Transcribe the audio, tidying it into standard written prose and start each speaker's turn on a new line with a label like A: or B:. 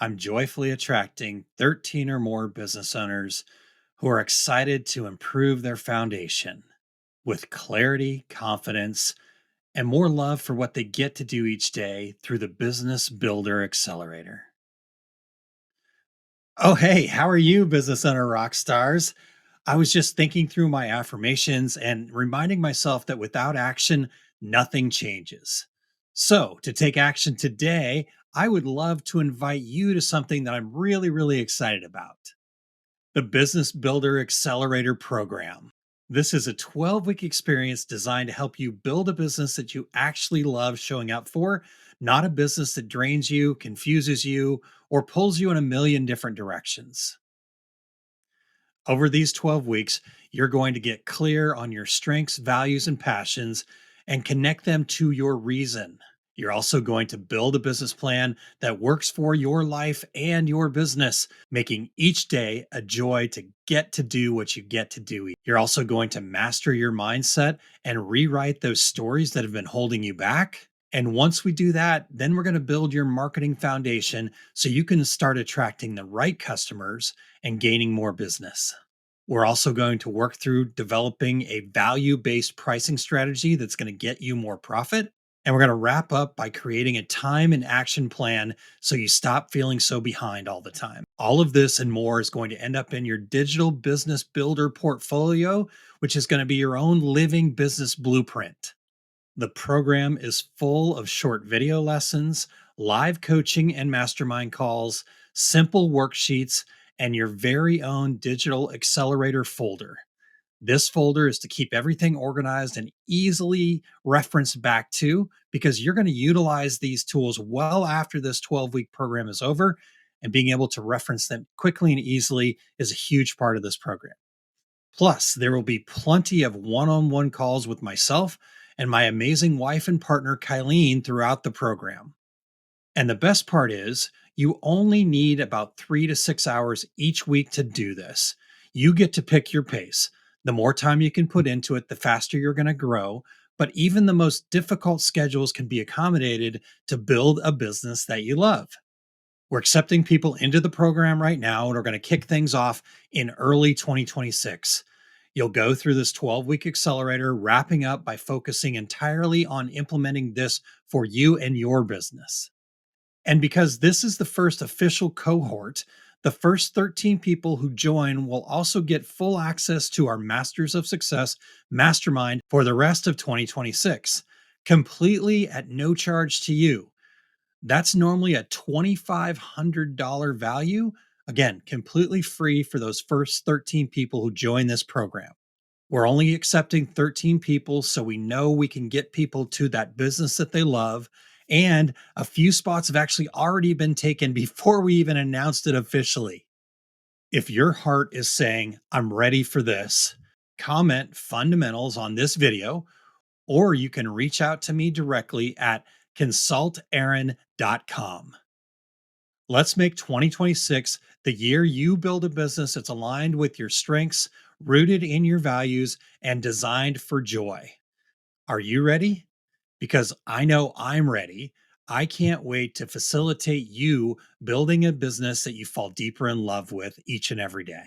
A: I'm joyfully attracting 13 or more business owners who are excited to improve their foundation with clarity, confidence, and more love for what they get to do each day through the Business Builder Accelerator. Oh, hey, how are you, business owner rock stars? I was just thinking through my affirmations and reminding myself that without action, nothing changes. So, to take action today, I would love to invite you to something that I'm really excited about: the Business Builder Accelerator program. This is a 12-week experience designed to help you build a business that you actually love showing up for, not a business that drains you, confuses you, or pulls you in a million different directions. Over these 12 weeks, you're going to get clear on your strengths, values, and passions and connect them to your reason. You're also going to build a business plan that works for your life and your business, making each day a joy to get to do what you get to do. You're also going to master your mindset and rewrite those stories that have been holding you back. And once we do that, then we're going to build your marketing foundation so you can start attracting the right customers and gaining more business. We're also going to work through developing a value based pricing strategy that's going to get you more profit. And we're going to wrap up by creating a time and action plan so you stop feeling so behind all the time. All of this and more is going to end up in your digital business builder portfolio, which is going to be your own living business blueprint. The program is full of short video lessons, live coaching and mastermind calls, simple worksheets, and your very own digital accelerator folder. This folder is to keep everything organized and easily referenced back to, because you're going to utilize these tools well after this 12-week program is over. And being able to reference them quickly and easily is a huge part of this program. Plus, there will be plenty of one on one calls with myself and my amazing wife and partner, Kylene, throughout the program. And the best part is, you only need about 3 to 6 hours each week to do this. You get to pick your pace. The more time you can put into it, the faster you're going to grow. But even the most difficult schedules can be accommodated to build a business that you love. We're accepting people into the program right now and are going to kick things off in early 2026. You'll go through this 12-week accelerator, wrapping up by focusing entirely on implementing this for you and your business. And because this is the first official cohort, the first 13 people who join will also get full access to our Masters of Success mastermind for the rest of 2026, completely at no charge to you. That's normally a $2,500 value. Again, completely free for those first 13 people who join this program. We're only accepting 13 people, so we know we can get people to that business that they love. And a few spots have actually already been taken before we even announced it officially. If your heart is saying, I'm ready for this, comment fundamentals on this video, or you can reach out to me directly at consultaaron.com. Let's make 2026 the year you build a business that's aligned with your strengths, rooted in your values, and designed for joy. Are you ready? Because I know I'm ready. I can't wait to facilitate you building a business that you fall deeper in love with each and every day.